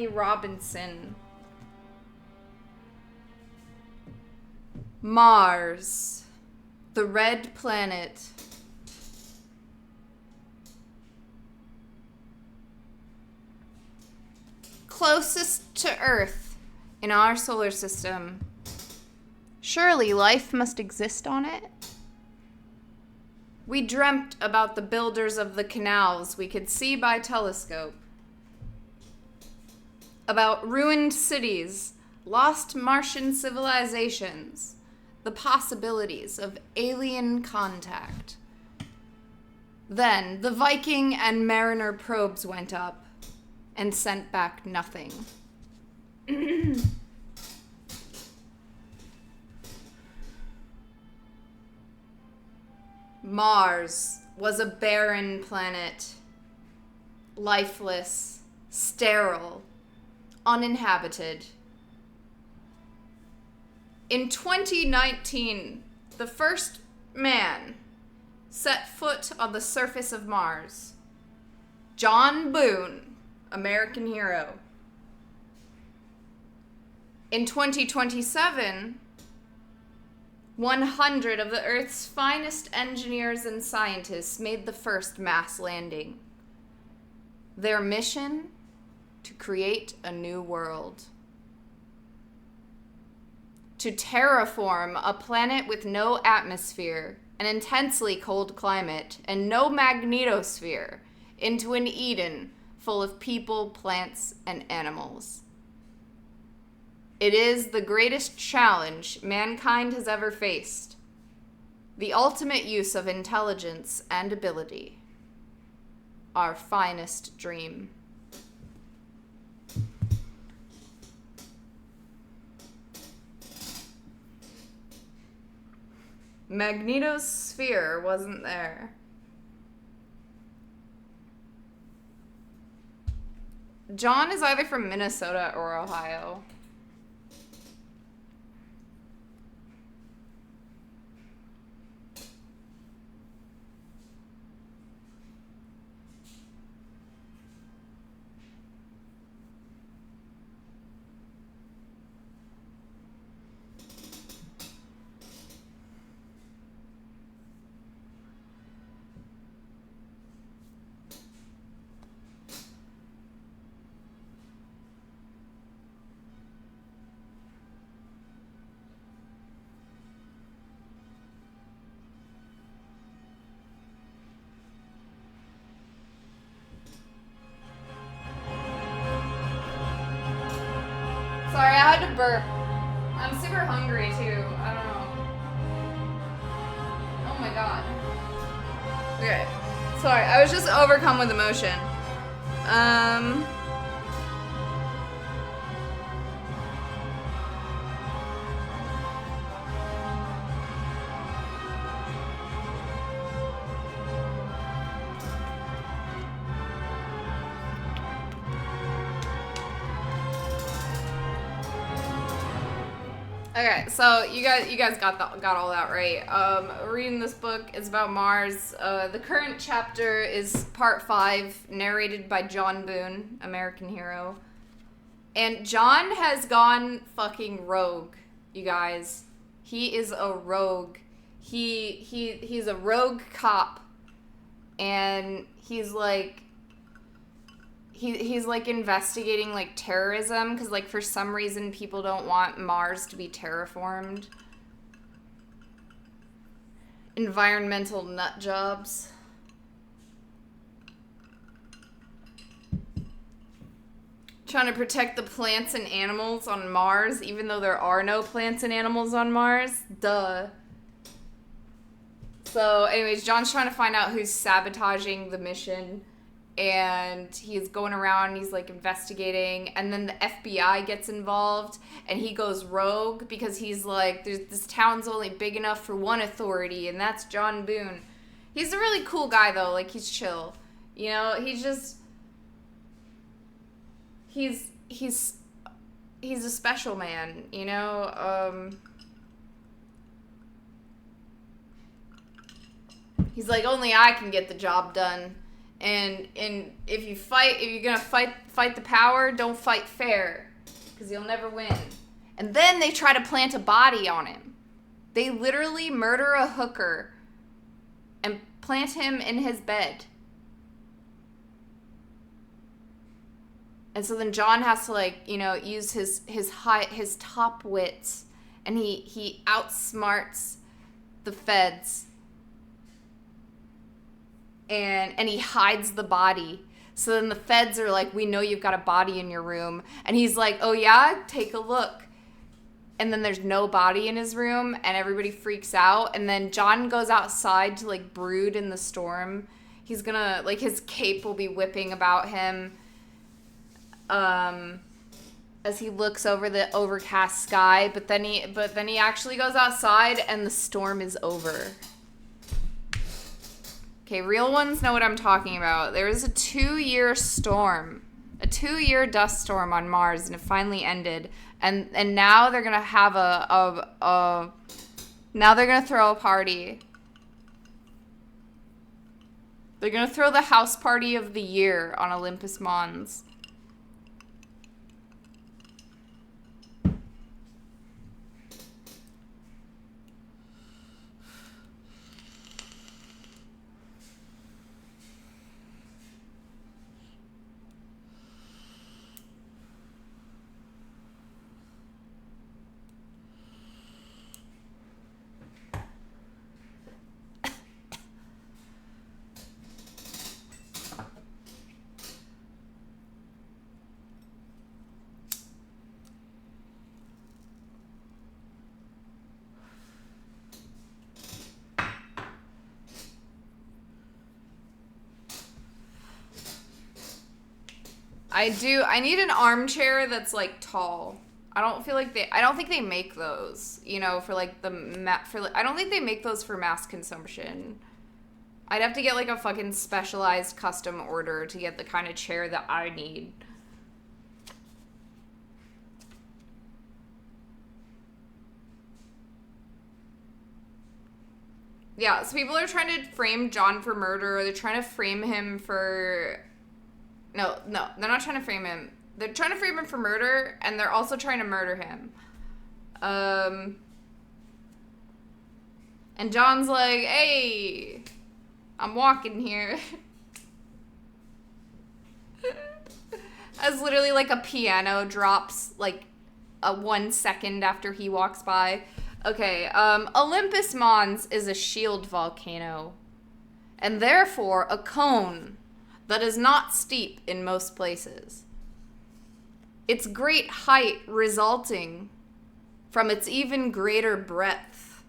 Robinson. Mars, the red planet. Closest to Earth in our solar system. Surely life must exist on it? We dreamt about the builders of the canals we could see by telescope. About ruined cities, lost Martian civilizations, the possibilities of alien contact. Then the Viking and Mariner probes went up and sent back nothing. Mars was a barren planet, lifeless, sterile, uninhabited. In 2019, the first man set foot on the surface of Mars. John Boone, American hero. In 2027, 100 of the Earth's finest engineers and scientists made the first mass landing. Their mission? To create a new world. To terraform a planet with no atmosphere, an intensely cold climate, and no magnetosphere into an Eden full of people, plants, and animals. It is the greatest challenge mankind has ever faced. The ultimate use of intelligence and ability. Our finest dream. Magnetosphere wasn't there. John is either from Minnesota or Ohio. Sorry, I had to burp. I'm super hungry too. I don't know. Oh my god. Okay. Sorry, I was just overcome with emotion. Okay, so you guys got all that right. Reading this book is about Mars. The current chapter is part 5, narrated by John Boone, American hero. And John has gone fucking rogue, you guys. He is a rogue. He's a rogue cop, and he's like investigating like terrorism because like for some reason people don't want Mars to be terraformed. Environmental nut jobs. Trying to protect the plants and animals on Mars even though there are no plants and animals on Mars. Duh. So anyways, John's trying to find out who's sabotaging the mission. And he's going around and he's like investigating, and then the FBI gets involved and he goes rogue because he's like, this town's only big enough for one authority, and that's John Boone. He's a really cool guy though, like he's chill. You know, he's a special man, you know? He's like, only I can get the job done. And if you're gonna fight the power, don't fight fair, because you'll never win. And then they try to plant a body on him. They literally murder a hooker and plant him in his bed. And so then John has to, like, you know, use his top wits, and he outsmarts the feds. And he hides the body. So then the feds are like, we know you've got a body in your room. And he's like, oh yeah? Take a look. And then there's no body in his room, and everybody freaks out. And then John goes outside to, like, brood in the storm. He's gonna, like, his cape will be whipping about him as he looks over the overcast sky. But then he actually goes outside, and the storm is over. Okay, real ones know what I'm talking about. There was a 2-year storm, a 2-year dust storm on Mars, and it finally ended. And now they're gonna have now they're gonna throw a party. They're gonna throw the house party of the year on Olympus Mons. I need an armchair that's, like, tall. I don't think they make those, you know, for, like, I don't think they make those for mass consumption. I'd have to get, like, a fucking specialized custom order to get the kind of chair that I need. Yeah, so people are trying to frame John for murder. They're trying to frame him for... No, they're not trying to frame him. They're trying to frame him for murder, and they're also trying to murder him. And John's like, hey, I'm walking here. As literally, like, a piano drops, like, 1 second after he walks by. Okay, Olympus Mons is a shield volcano, and therefore a cone that is not steep in most places. Its great height resulting from its even greater breadth.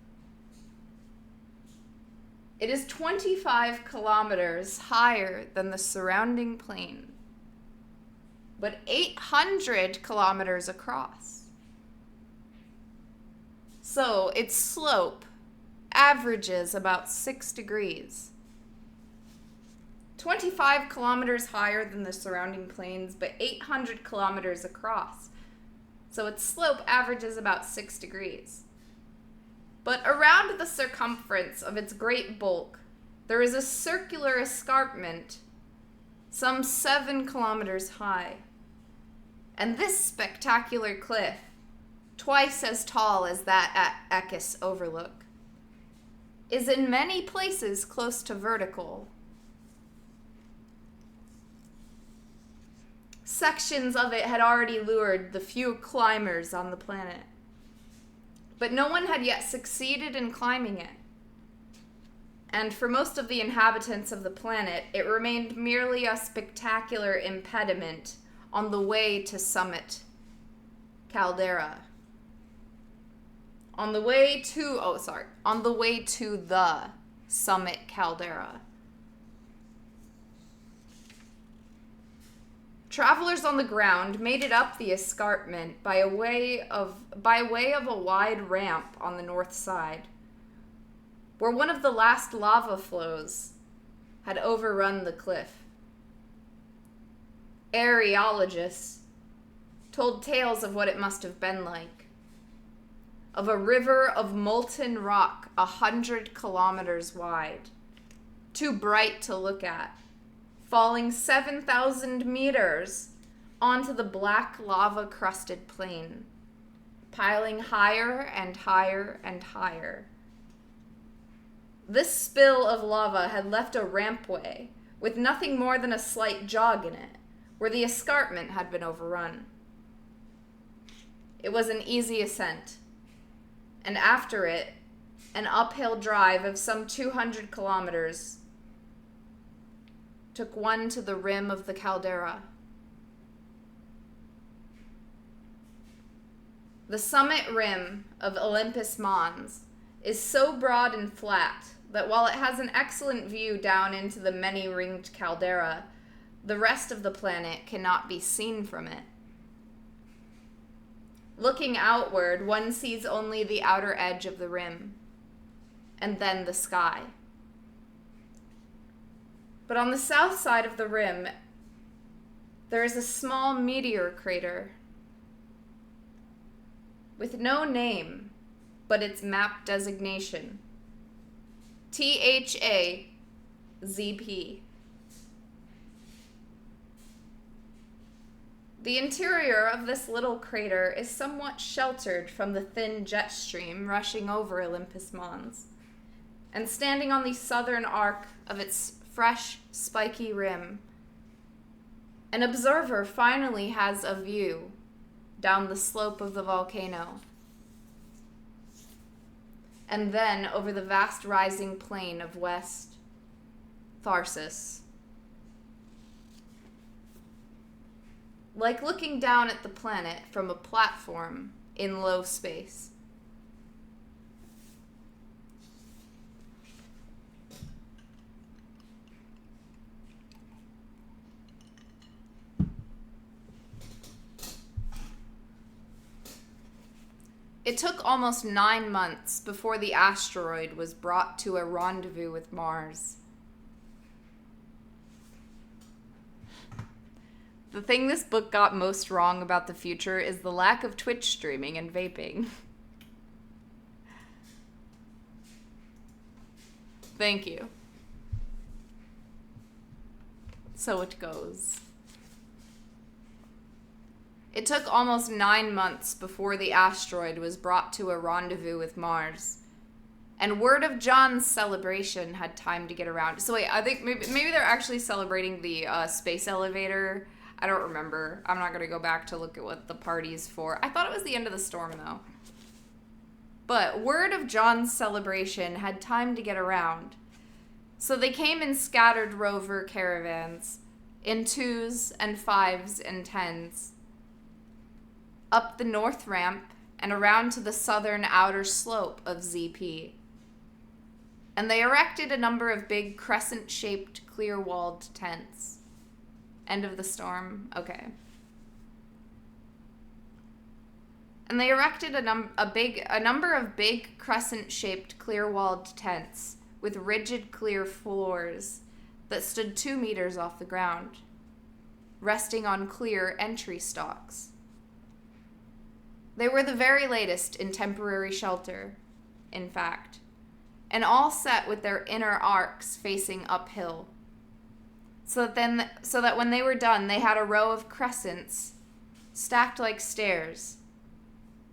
It is 25 kilometers higher than the surrounding plain, but 800 kilometers across. So its slope averages about 6 degrees. 25 kilometers higher than the surrounding plains, but 800 kilometers across. So its slope averages about 6 degrees. But around the circumference of its great bulk, there is a circular escarpment some 7 kilometers high. And this spectacular cliff, twice as tall as that at Ekus Overlook, is in many places close to vertical. Sections of it had already lured the few climbers on the planet, but no one had yet succeeded in climbing it. And for most of the inhabitants of the planet, it remained merely a spectacular impediment on the way to summit Caldera. On the way to the summit Caldera. Travelers on the ground made it up the escarpment by way of a wide ramp on the north side, where one of the last lava flows had overrun the cliff. Areologists told tales of what it must have been like, of a river of molten rock 100 kilometers wide, too bright to look at, falling 7,000 meters onto the black lava-crusted plain, piling higher and higher and higher. This spill of lava had left a rampway with nothing more than a slight jog in it, where the escarpment had been overrun. It was an easy ascent, and after it, an uphill drive of some 200 kilometers took one to the rim of the caldera. The summit rim of Olympus Mons is so broad and flat that while it has an excellent view down into the many-ringed caldera, the rest of the planet cannot be seen from it. Looking outward, one sees only the outer edge of the rim, and then the sky. But on the south side of the rim, there is a small meteor crater with no name, but its map designation, THA-ZP. The interior of this little crater is somewhat sheltered from the thin jet stream rushing over Olympus Mons, and standing on the southern arc of its fresh, spiky rim, an observer finally has a view down the slope of the volcano, and then over the vast rising plain of West Tharsis. Like looking down at the planet from a platform in low space. It took almost 9 months before the asteroid was brought to a rendezvous with Mars. The thing this book got most wrong about the future is the lack of Twitch streaming and vaping. Thank you. So it goes. It took almost 9 months before the asteroid was brought to a rendezvous with Mars, and word of John's celebration had time to get around. So wait, I think maybe they're actually celebrating the space elevator. I don't remember. I'm not going to go back to look at what the party's for. I thought it was the end of the storm, though. But word of John's celebration had time to get around. So they came in scattered rover caravans, in 2s and 5s and 10s, up the north ramp and around to the southern outer slope of ZP. And they erected a number of big crescent-shaped, clear-walled tents. End of the storm? Okay. And they erected a number of big crescent-shaped, clear-walled tents with rigid, clear floors that stood 2 meters off the ground, resting on clear entry stalks. They were the very latest in temporary shelter, in fact, and all set with their inner arcs facing uphill. So that when they were done, they had a row of crescents stacked like stairs,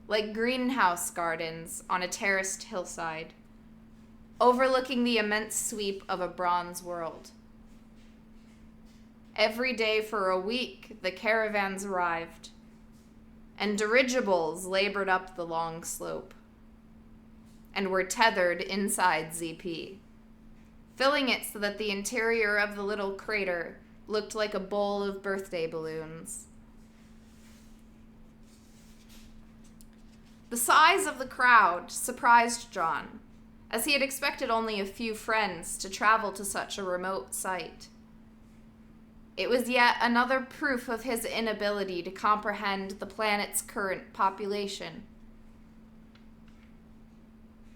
like greenhouse gardens on a terraced hillside, overlooking the immense sweep of a bronze world. Every day for a week, the caravans arrived, and dirigibles labored up the long slope, and were tethered inside ZP, filling it so that the interior of the little crater looked like a bowl of birthday balloons. The size of the crowd surprised John, as he had expected only a few friends to travel to such a remote site. It was yet another proof of his inability to comprehend the planet's current population.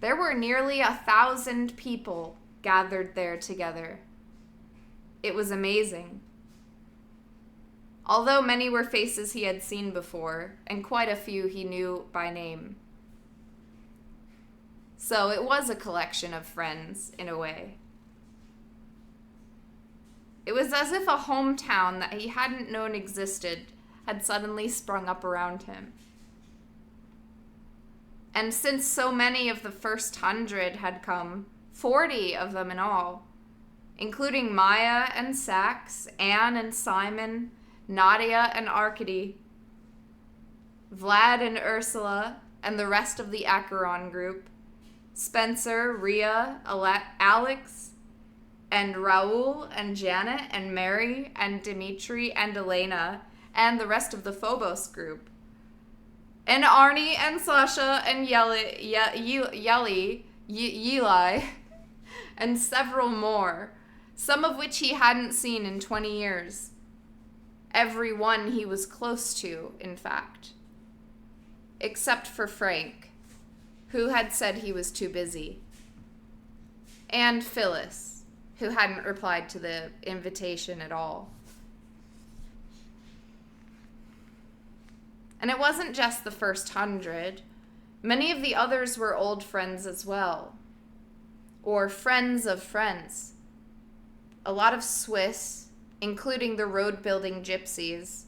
There were nearly 1,000 people gathered there together. It was amazing. Although many were faces he had seen before, and quite a few he knew by name. So it was a collection of friends, in a way. It was as if a hometown that he hadn't known existed had suddenly sprung up around him. And since so many of the first 100 had come, 40 of them in all, including Maya and Sax, Anne and Simon, Nadia and Arkady, Vlad and Ursula, and the rest of the Acheron group, Spencer, Rhea, Alex, and Raoul, and Janet, and Mary, and Dimitri, and Elena, and the rest of the Phobos group, and Arnie, and Sasha, and Yeli, and several more, some of which he hadn't seen in 20 years. Every one he was close to, in fact. Except for Frank, who had said he was too busy. And Phyllis, who hadn't replied to the invitation at all. And it wasn't just the first 100. Many of the others were old friends as well. Or friends of friends. A lot of Swiss, including the road-building gypsies.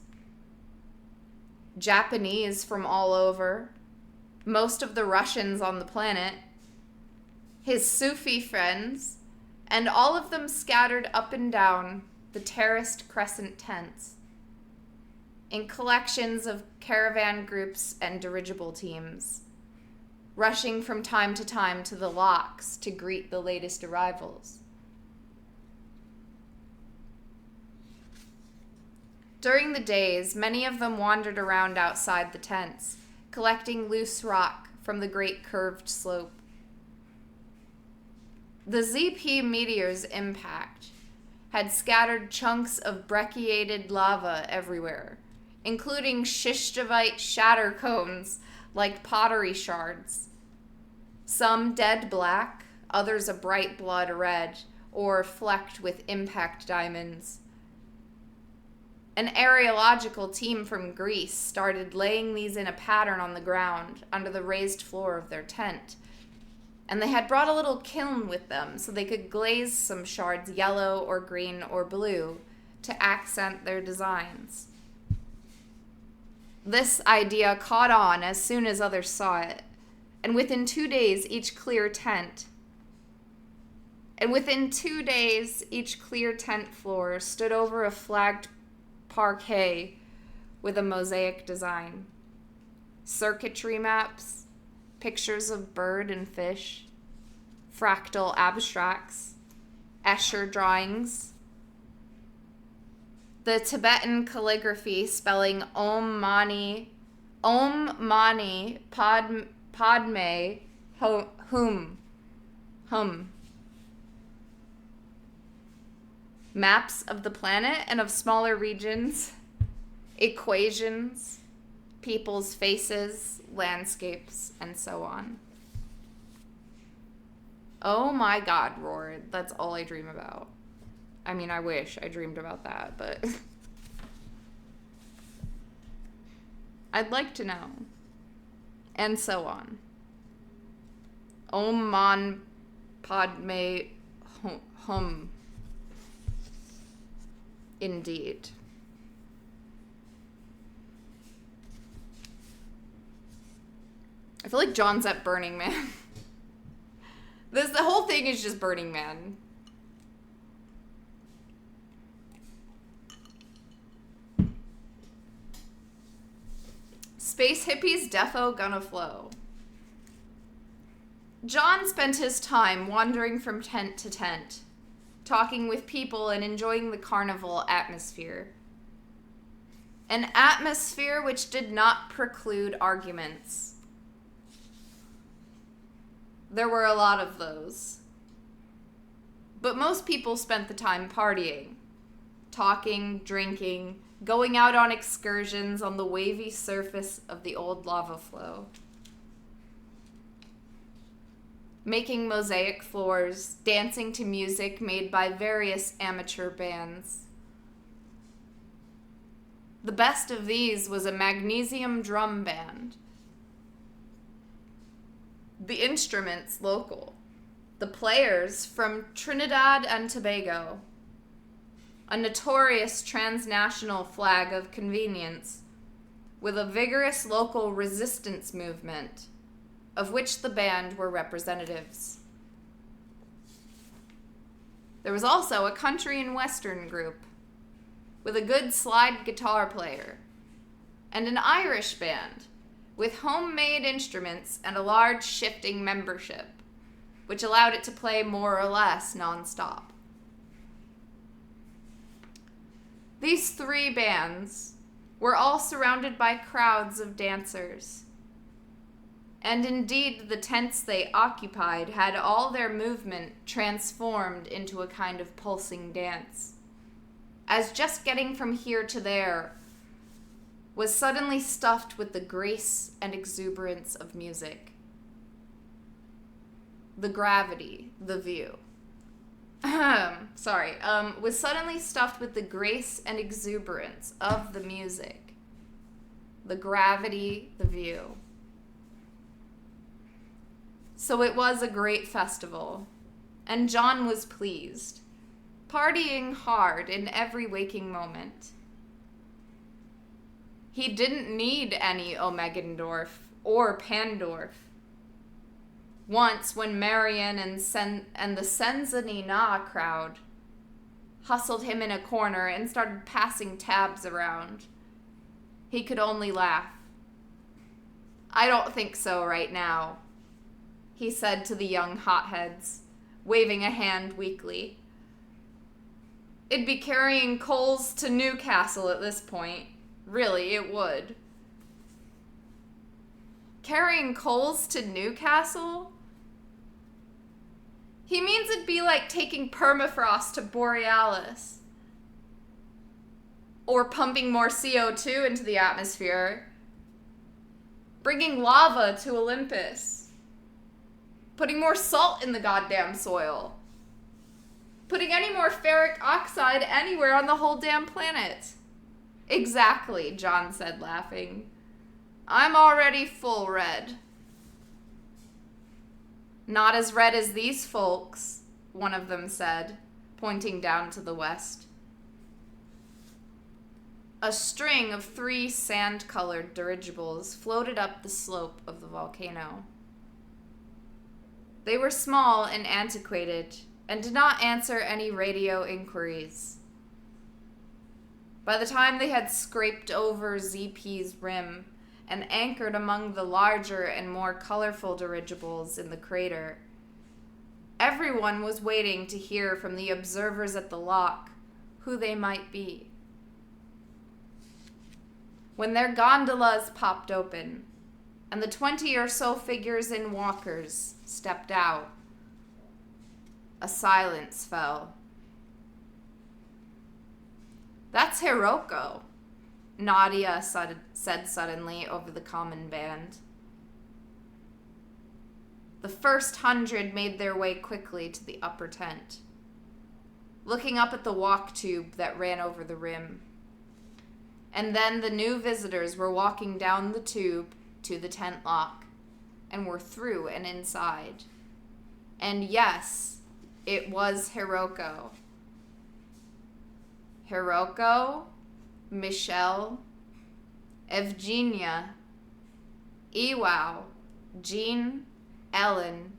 Japanese from all over. Most of the Russians on the planet. His Sufi friends. And all of them scattered up and down the terraced crescent tents. In collections of caravan groups and dirigible teams, rushing from time to the locks to greet the latest arrivals. During the days, many of them wandered around outside the tents, collecting loose rock from the great curved slope. The ZP meteor's impact had scattered chunks of brecciated lava everywhere, including Shishtovite shatter cones like pottery shards. Some dead black, others a bright blood red, or flecked with impact diamonds. An aerological team from Greece started laying these in a pattern on the ground under the raised floor of their tent, and they had brought a little kiln with them so they could glaze some shards yellow or green or blue to accent their designs. This idea caught on as soon as others saw it, and within 2 days each clear tent floor stood over a flagged parquet with a mosaic design. Circuitry maps, pictures of bird and fish, fractal abstracts, Escher drawings, the Tibetan calligraphy spelling Om Mani Padme Hum. Maps of the planet and of smaller regions, equations, people's faces, landscapes, and so on. Oh my God, Rord, that's all I dream about. I mean, I wish I dreamed about that, but I'd like to know. And so on. Om Man Padme Hum. Indeed. I feel like John's at Burning Man. The whole thing is just Burning Man. Space hippies defo gonna flow. John spent his time wandering from tent to tent, talking with people and enjoying the carnival atmosphere. An atmosphere which did not preclude arguments. There were a lot of those. But most people spent the time partying, talking, drinking, going out on excursions on the wavy surface of the old lava flow. Making mosaic floors, dancing to music made by various amateur bands. The best of these was a magnesium drum band. The instruments local. The players from Trinidad and Tobago. a notorious transnational flag of convenience, with a vigorous local resistance movement, of which the band were representatives. There was also a country and western group, with a good slide guitar player, and an Irish band, with homemade instruments and a large shifting membership, which allowed it to play more or less non-stop. These three bands were all surrounded by crowds of dancers, and indeed the tents they occupied had all their movement transformed into a kind of pulsing dance, as just getting from here to there was suddenly stuffed with the grace and exuberance of music. The gravity, the view. Was suddenly stuffed with the grace and exuberance of the music. The gravity, the view. So it was a great festival, and John was pleased, partying hard in every waking moment. He didn't need any Omegendorf or Pandorf. Once, when Marian and the Senzanina crowd hustled him in a corner and started passing tabs around, he could only laugh. "I don't think so right now," he said to the young hotheads, waving a hand weakly. "It'd be carrying coals to Newcastle at this point. Really, it would." Carrying coals to Newcastle? He means it'd be like taking permafrost to Borealis. Or pumping more CO2 into the atmosphere. Bringing lava to Olympus. Putting more salt in the goddamn soil. Putting any more ferric oxide anywhere on the whole damn planet. "Exactly," John said, laughing. "I'm already full red." "Not as red as these folks," one of them said, pointing down to the west. A string of 3 sand-colored dirigibles floated up the slope of the volcano. They were small and antiquated, and did not answer any radio inquiries. By the time they had scraped over ZP's rim and anchored among the larger and more colorful dirigibles in the crater, everyone was waiting to hear from the observers at the lock who they might be. When their gondolas popped open, and the 20 or so figures in walkers stepped out, a silence fell. "That's Hiroko," Nadia said suddenly over the common band. The first 100 made their way quickly to the upper tent, looking up at the walk tube that ran over the rim. And then the new visitors were walking down the tube to the tent lock, and were through and inside. And yes, it was Hiroko. Hiroko, Michelle, Evgenia, Iwao, Jean, Ellen,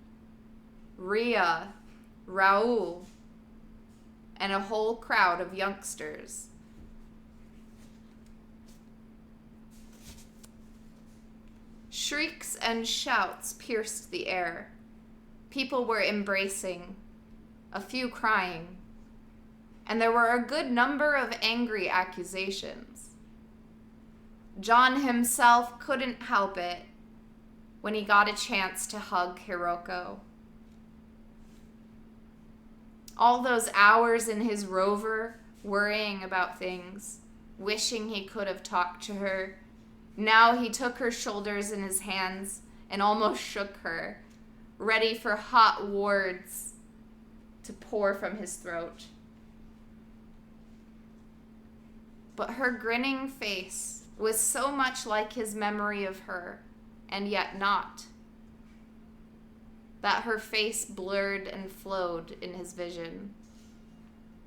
Ria, Raoul, and a whole crowd of youngsters. Shrieks and shouts pierced the air. People were embracing, a few crying, and there were a good number of angry accusations. John himself couldn't help it when he got a chance to hug Hiroko. All those hours in his rover, worrying about things, wishing he could have talked to her, now he took her shoulders in his hands and almost shook her, ready for hot words to pour from his throat. But her grinning face was so much like his memory of her, and yet not, that her face blurred and flowed in his vision.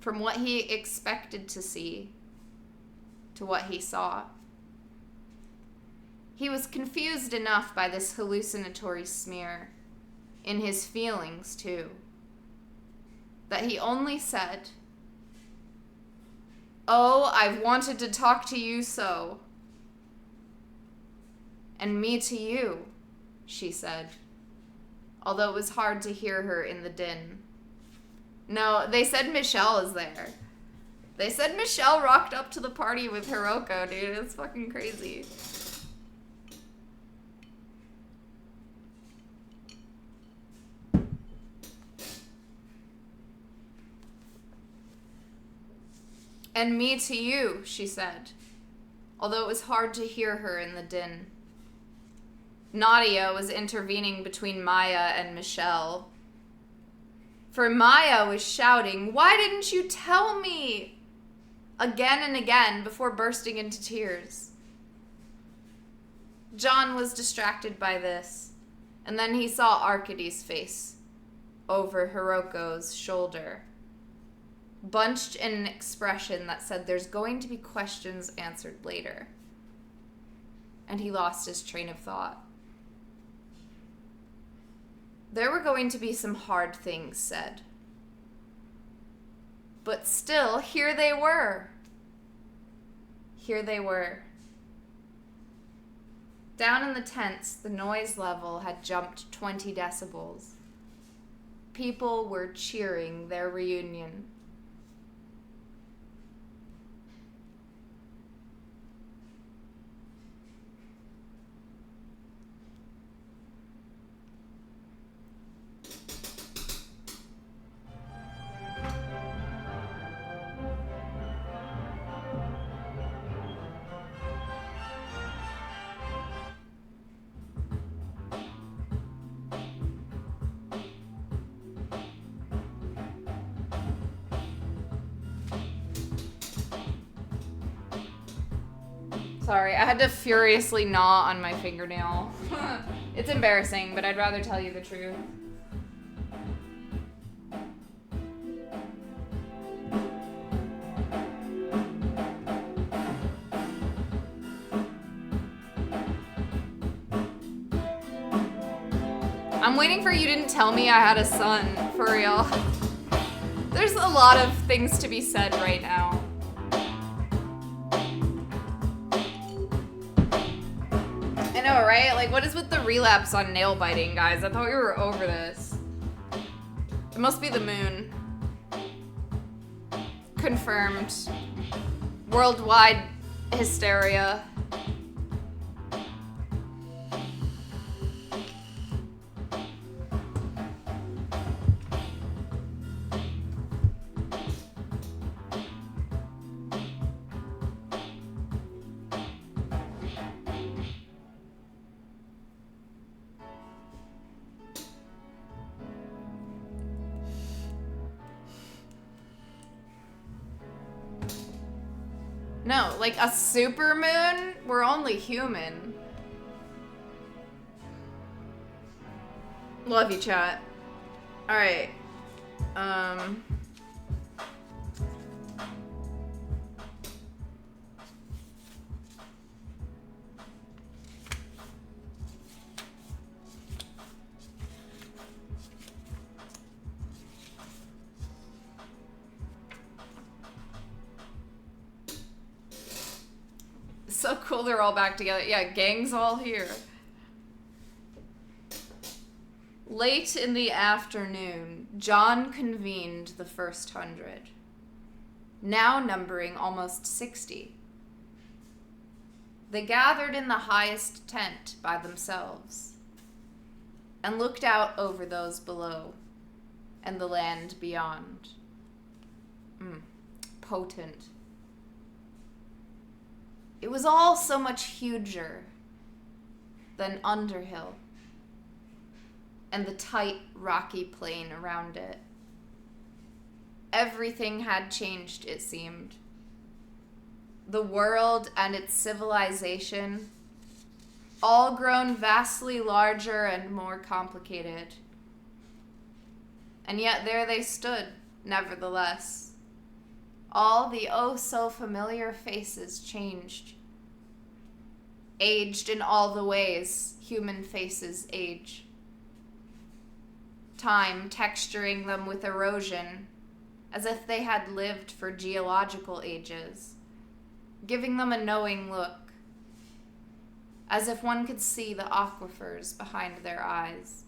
from what he expected to see to what he saw. He was confused enough by this hallucinatory smear, in his feelings too, that he only said, "Oh, I've wanted to talk to you so." "And me to you," she said, although it was hard to hear her in the din. No, they said Michelle is there. They said Michelle rocked up to the party with Hiroko, dude. It's fucking crazy. "And me to you," she said, although it was hard to hear her in the din. Nadia was intervening between Maya and Michelle. For Maya was shouting, "Why didn't you tell me?" again and again before bursting into tears. John was distracted by this, and then he saw Arkady's face over Hiroko's shoulder, bunched in an expression that said there's going to be questions answered later. And he lost his train of thought. There were going to be some hard things said. But still, here they were. Here they were. Down in the tents, the noise level had jumped 20 decibels. People were cheering their reunion. Sorry, I had to furiously gnaw on my fingernail. It's embarrassing, but I'd rather tell you the truth. I'm waiting for you didn't tell me I had a son, for real. There's a lot of things to be said right now. I know, right? Like, what is with the relapse on nail biting, guys? I thought we were over this. It must be the moon. Confirmed. Worldwide hysteria. No, like a supermoon? We're only human. Love you, chat. Alright. So cool they're all back together. Yeah, gang's all here. Late in the afternoon, John convened the first 100, now numbering almost 60. They gathered in the highest tent by themselves and looked out over those below and the land beyond. Potent. It was all so much huger than Underhill and the tight, rocky plain around it. Everything had changed, it seemed. The world and its civilization, all grown vastly larger and more complicated. And yet there they stood, nevertheless, All the oh-so-familiar faces changed. Aged in all the ways human faces age. Time texturing them with erosion, as if they had lived for geological ages, giving them a knowing look, as if one could see the aquifers behind their eyes.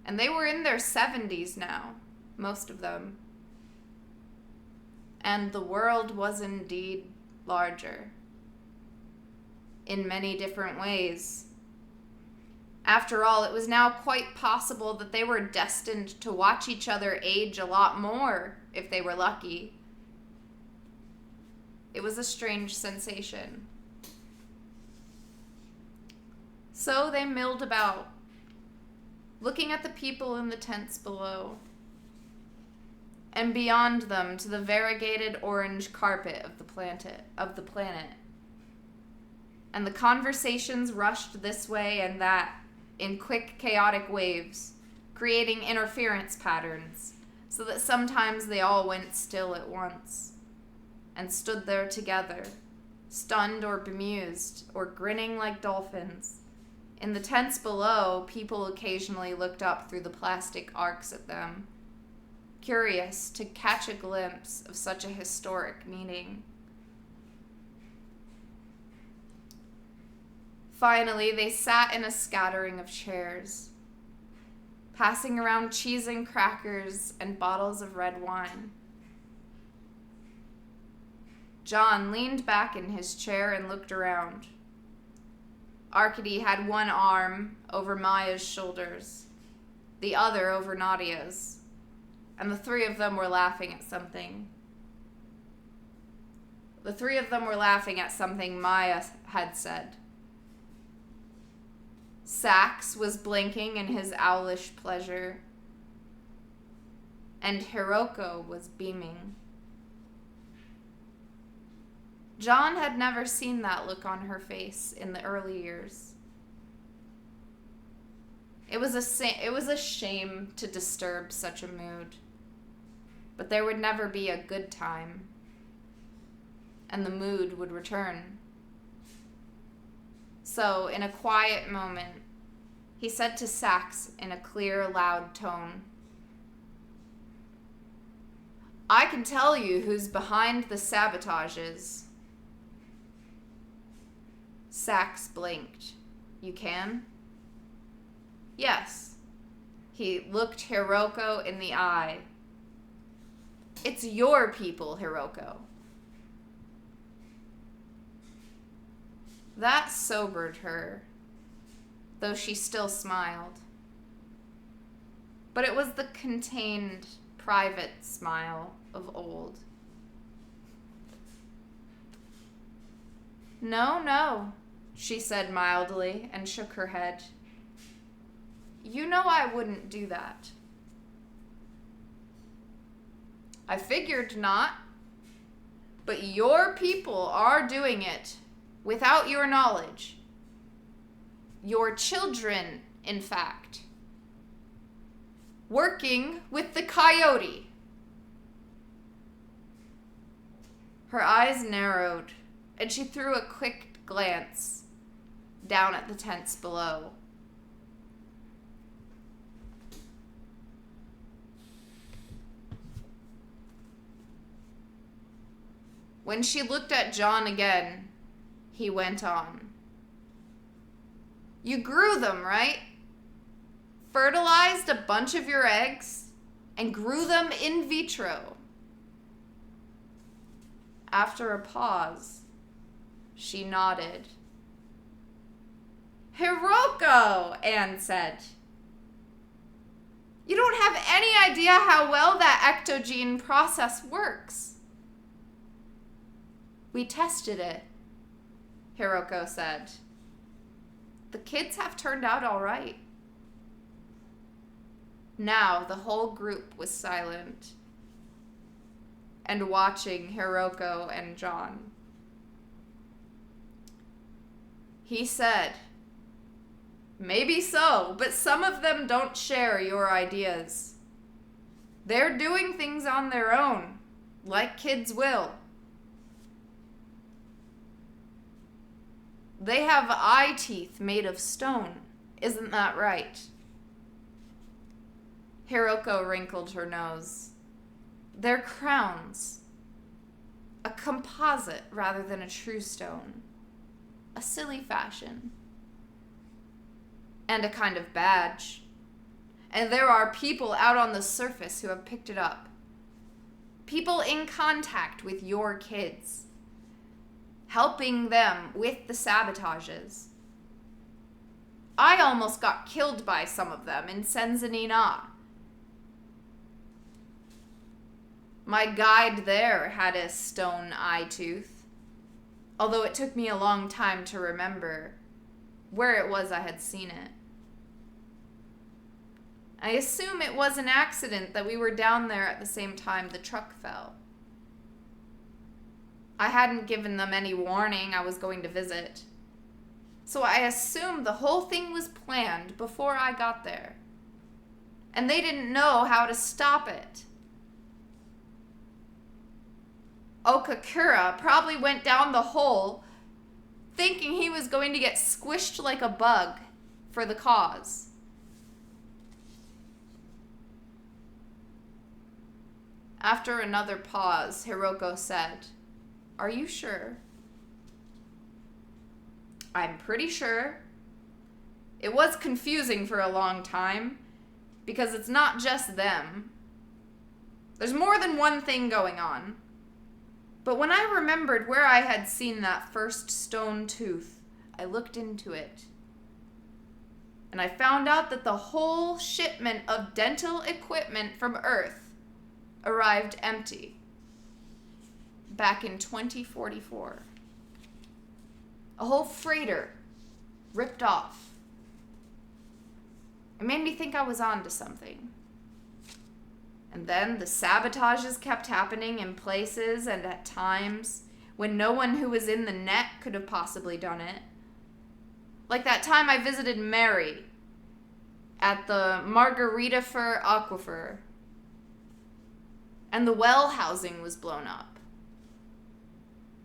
And they were in their 70s now, most of them. And the world was indeed larger, in many different ways. After all, it was now quite possible that they were destined to watch each other age a lot more if they were lucky. It was a strange sensation. So they milled about, looking at the people in the tents below, and beyond them to the variegated orange carpet of the planet. And the conversations rushed this way and that in quick, chaotic waves, creating interference patterns, so that sometimes they all went still at once, and stood there together, stunned or bemused, or grinning like dolphins. In the tents below, people occasionally looked up through the plastic arcs at them, curious to catch a glimpse of such a historic meeting. Finally, they sat in a scattering of chairs, passing around cheese and crackers and bottles of red wine. John leaned back in his chair and looked around. Arkady had one arm over Maya's shoulders, the other over Nadia's, and the three of them were laughing at something. The three of them were laughing at something Maya had said. Sax was blinking in his owlish pleasure, and Hiroko was beaming. John had never seen that look on her face in the early years. It was a shame to disturb such a mood, but there would never be a good time, and the mood would return. So, in a quiet moment, he said to Sax in a clear, loud tone, "I can tell you who's behind the sabotages." Sax blinked. "You can?" "Yes." He looked Hiroko in the eye. "It's your people, Hiroko." That sobered her, though she still smiled. But it was the contained, private smile of old. No, she said mildly and shook her head. "You know I wouldn't do that." "I figured not. But your people are doing it without your knowledge. Your children, in fact. Working with the coyote." Her eyes narrowed, and she threw a quick glance down at the tents below. When she looked at John again, he went on. "You grew them, right? Fertilized a bunch of your eggs and grew them in vitro." After a pause, she nodded. "Hiroko," Anne said. "You don't have any idea how well that ectogene process works." "We tested it," Hiroko said. "The kids have turned out all right." Now the whole group was silent and watching Hiroko and John. He said, "Maybe so, but some of them don't share your ideas. They're doing things on their own. like kids will. They have eye teeth made of stone. Isn't that right? Hiroko wrinkled her nose. They're crowns. A composite rather than a true stone. A silly fashion. And a kind of badge. And there are people out on the surface who have picked it up. People in contact with your kids. Helping them with the sabotages. I almost got killed by some of them in Senzanin. My guide there had a stone eye tooth, although it took me a long time to remember where it was I had seen it. I assume it was an accident that we were down there at the same time the truck fell. I hadn't given them any warning I was going to visit, so I assumed the whole thing was planned before I got there, and they didn't know how to stop it. Okakura probably went down the hole thinking he was going to get squished like a bug for the cause. After another pause, Hiroko said, "Are you sure?" "I'm pretty sure. It was confusing for a long time, because it's not just them. There's more than one thing going on. But when I remembered where I had seen that first stone tooth, I looked into it. And I found out that the whole shipment of dental equipment from Earth arrived empty back in 2044. A whole freighter ripped off. It made me think I was onto something. And then the sabotages kept happening in places and at times when no one who was in the net could have possibly done it. Like that time I visited Mary at the Margarita-Fur Aquifer, and the well housing was blown up.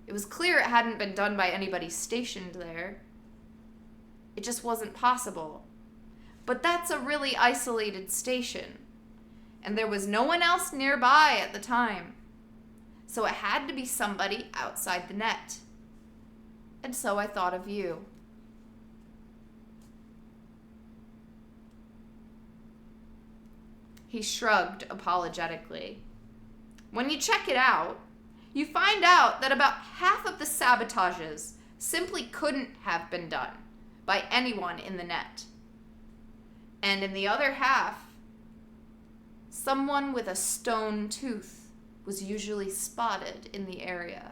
It was clear it hadn't been done by anybody stationed there. It just wasn't possible. But that's a really isolated station. And there was no one else nearby at the time. So it had to be somebody outside the net. And so I thought of you. He shrugged apologetically. When you check it out, you find out that about half of the sabotages simply couldn't have been done by anyone in the net. And in the other half, someone with a stone tooth was usually spotted in the area.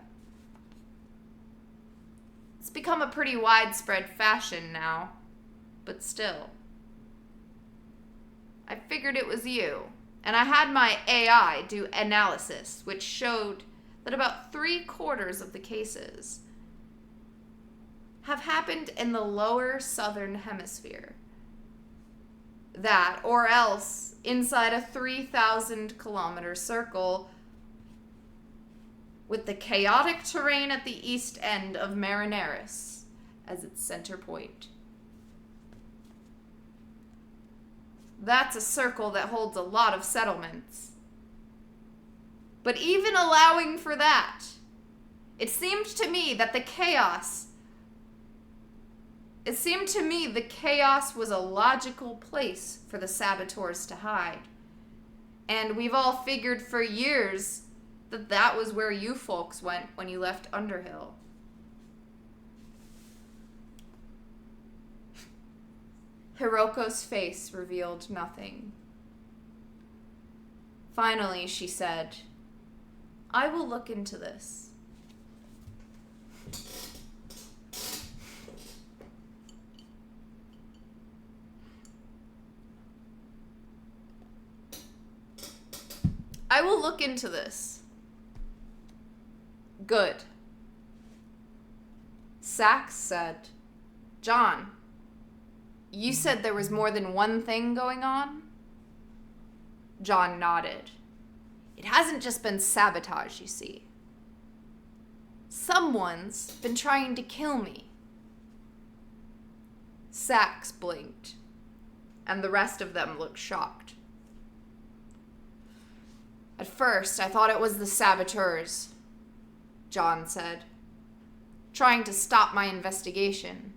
It's become a pretty widespread fashion now, but still. I figured it was you, and I had my AI do analysis, which showed that about 3/4 of the cases have happened in the lower southern hemisphere. That, or else inside a 3,000-kilometer circle with the chaotic terrain at the east end of Marineris as its center point. That's a circle that holds a lot of settlements. But even allowing for that, it seemed to me the chaos was a logical place for the saboteurs to hide. And we've all figured for years that was where you folks went when you left Underhill. Hiroko's face revealed nothing. Finally, she said, "I will look into this." I will look into this. Good. Sachs said, "John, you said there was more than one thing going on?" John nodded. It hasn't just been sabotage, you see. Someone's been trying to kill me. Sax blinked, and the rest of them looked shocked. At first, I thought it was the saboteurs, John said, trying to stop my investigation.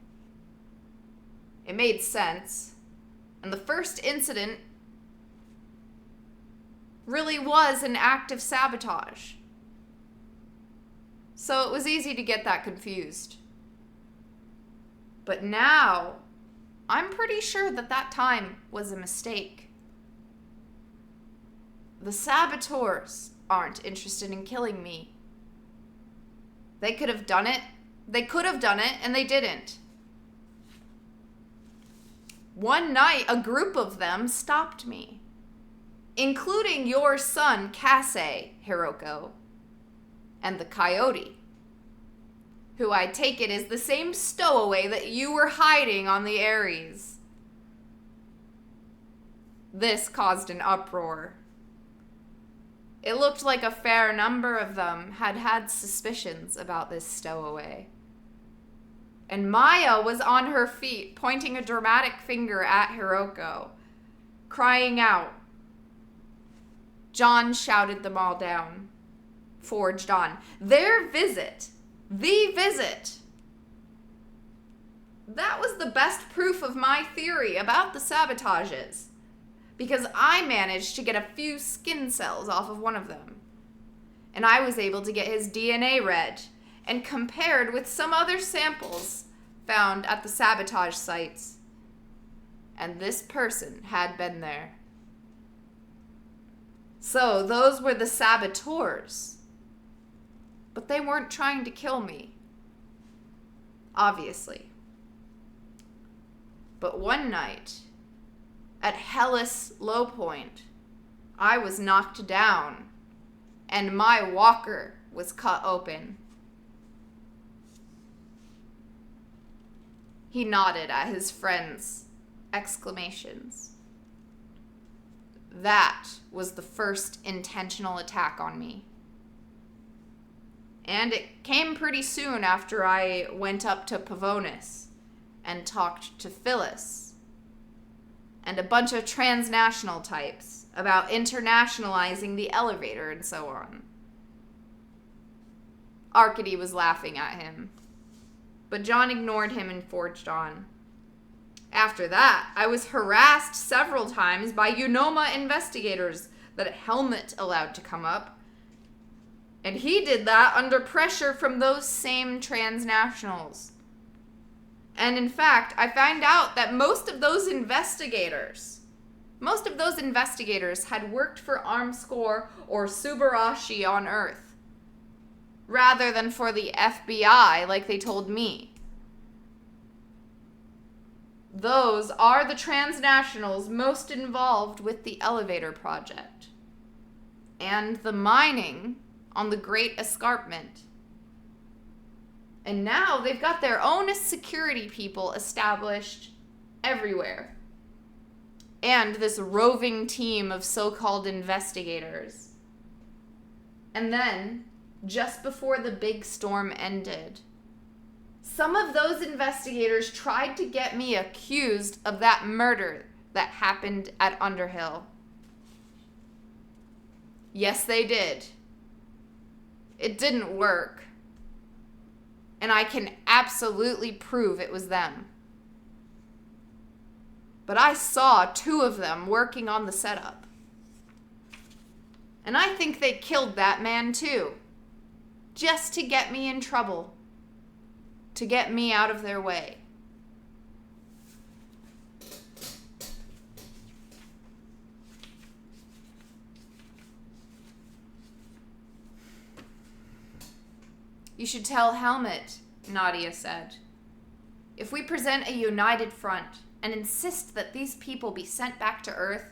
It made sense, and the first incident really was an act of sabotage. So it was easy to get that confused. But now, I'm pretty sure that time was a mistake. The saboteurs aren't interested in killing me. They could have done it. They could have done it, and they didn't. One night, a group of them stopped me, including your son, Kase, Hiroko, and the coyote, who I take it is the same stowaway that you were hiding on the Ares. This caused an uproar. It looked like a fair number of them had had suspicions about this stowaway. And Maya was on her feet, pointing a dramatic finger at Hiroko, crying out. John shouted them all down, forged on. Their visit, the visit. That was the best proof of my theory about the sabotages, because I managed to get a few skin cells off of one of them. And I was able to get his DNA read and compared with some other samples found at the sabotage sites. And this person had been there. So those were the saboteurs. But they weren't trying to kill me. Obviously. But one night, at Hellas Low Point, I was knocked down, and my walker was cut open. He nodded at his friends' exclamations. That was the first intentional attack on me. And it came pretty soon after I went up to Pavonis and talked to Phyllis and a bunch of transnational types about internationalizing the elevator and so on. Arkady was laughing at him, but John ignored him and forged on. After that, I was harassed several times by Unoma investigators that Helmut allowed to come up. And he did that under pressure from those same transnationals. And in fact, I found out that most of those investigators had worked for Armscor or Subarashi on Earth, rather than for the FBI like they told me. Those are the transnationals most involved with the elevator project and the mining on the Great Escarpment. And now they've got their own security people established everywhere. And this roving team of so-called investigators. And then, just before the big storm ended, some of those investigators tried to get me accused of that murder that happened at Underhill. Yes, they did. It didn't work. And I can absolutely prove it was them. But I saw two of them working on the setup. And I think they killed that man too, just to get me in trouble, to get me out of their way. You should tell Helmut, Nadia said. If we present a united front and insist that these people be sent back to Earth,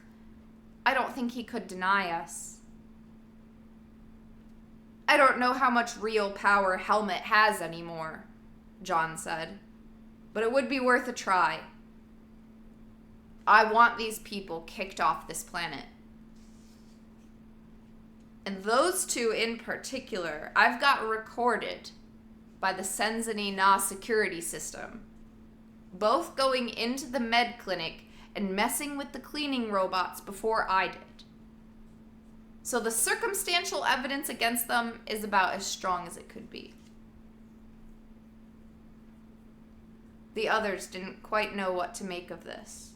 I don't think he could deny us. I don't know how much real power Helmut has anymore, John said, but it would be worth a try. I want these people kicked off this planet. And those two in particular, I've got recorded by the Senzini Na security system. Both going into the med clinic and messing with the cleaning robots before I did. So the circumstantial evidence against them is about as strong as it could be. The others didn't quite know what to make of this.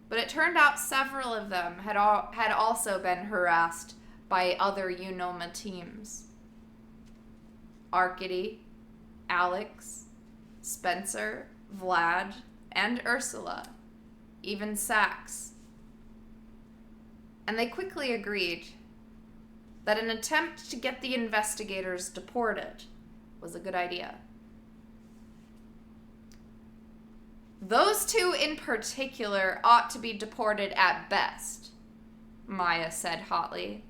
But it turned out several of them had also been harassed by other Unoma teams. Arkady, Alex, Spencer, Vlad, and Ursula, even Sax. And they quickly agreed that an attempt to get the investigators deported was a good idea. Those two in particular ought to be deported at best, Maya said hotly.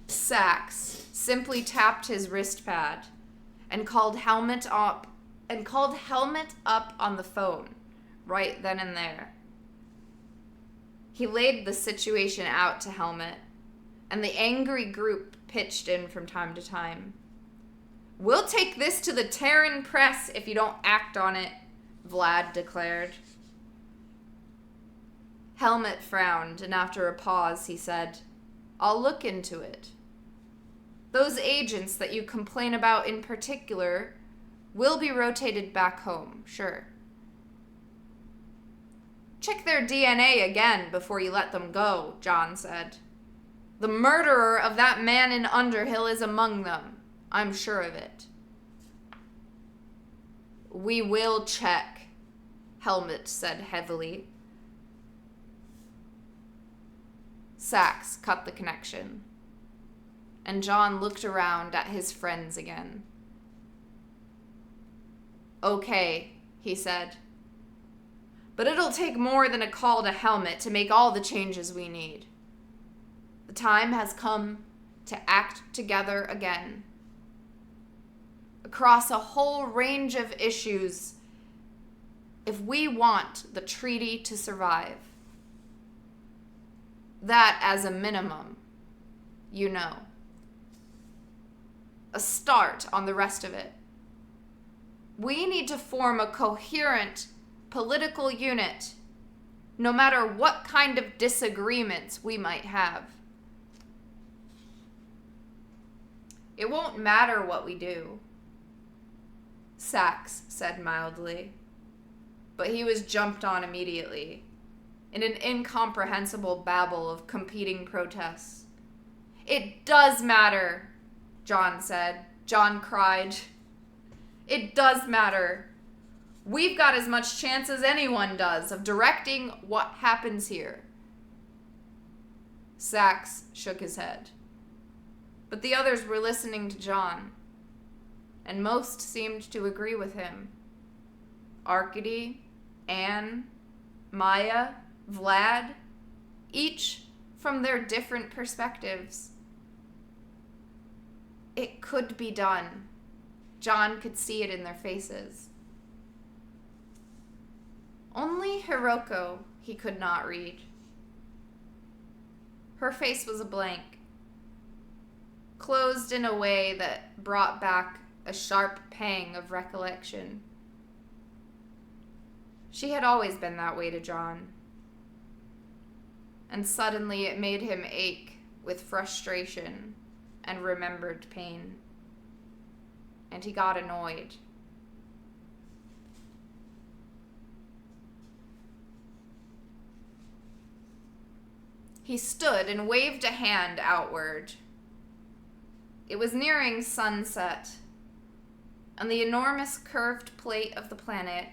Sax simply tapped his wrist pad and called Helmet up on the phone right then and there. He laid the situation out to Helmet, and the angry group pitched in from time to time. "We'll take this to the Terran press if you don't act on it," Vlad declared. Helmet frowned, and after a pause he said, "I'll look into it. Those agents that you complain about in particular will be rotated back home, sure. Check their DNA again before you let them go," John said. "The murderer of that man in Underhill is among them. I'm sure of it." "We will check," Helmet said heavily. Sax cut the connection, and John looked around at his friends again. "Okay," he said. "But it'll take more than a call to Helmet to make all the changes we need. The time has come to act together again. Across a whole range of issues, if we want the treaty to survive. That as a minimum, you know. A start on the rest of it. We need to form a coherent political unit, no matter what kind of disagreements we might have. It won't matter what we do," Sax said mildly, but he was jumped on immediately in an incomprehensible babble of competing protests. "It does matter," John said. John cried. "It does matter. We've got as much chance as anyone does of directing what happens here." Sax shook his head. But the others were listening to John, and most seemed to agree with him. Arkady, Anne, Maya, Vlad, each from their different perspectives. It could be done. John could see it in their faces. Only Hiroko he could not read. Her face was a blank, closed in a way that brought back a sharp pang of recollection. She had always been that way to John, and suddenly it made him ache with frustration and remembered pain, and he got annoyed. He stood and waved a hand outward. It was nearing sunset, and the enormous curved plate of the planet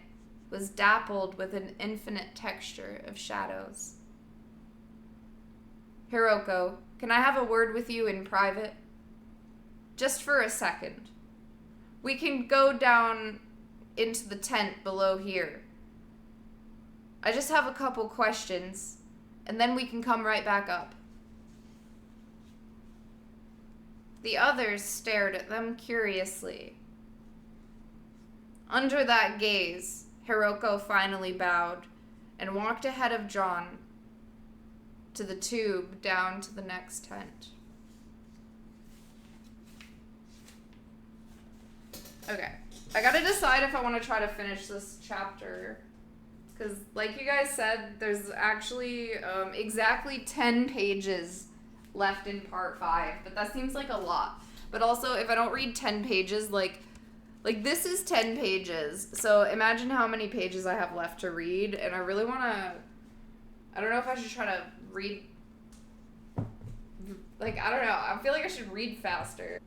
was dappled with an infinite texture of shadows. "Hiroko, can I have a word with you in private? Just for a second. We can go down into the tent below here. I just have a couple questions, and then we can come right back up." The others stared at them curiously. Under that gaze, Hiroko finally bowed and walked ahead of John to the tube down to the next tent. Okay. I gotta decide if I want to try to finish this chapter. Because, like you guys said, there's actually exactly 10 pages left in part 5. But that seems like a lot. But also, if I don't read 10 pages, like this is 10 pages. So imagine how many pages I have left to read. And I really want to... I don't know if I should try to read... Like, I don't know. I feel like I should read faster.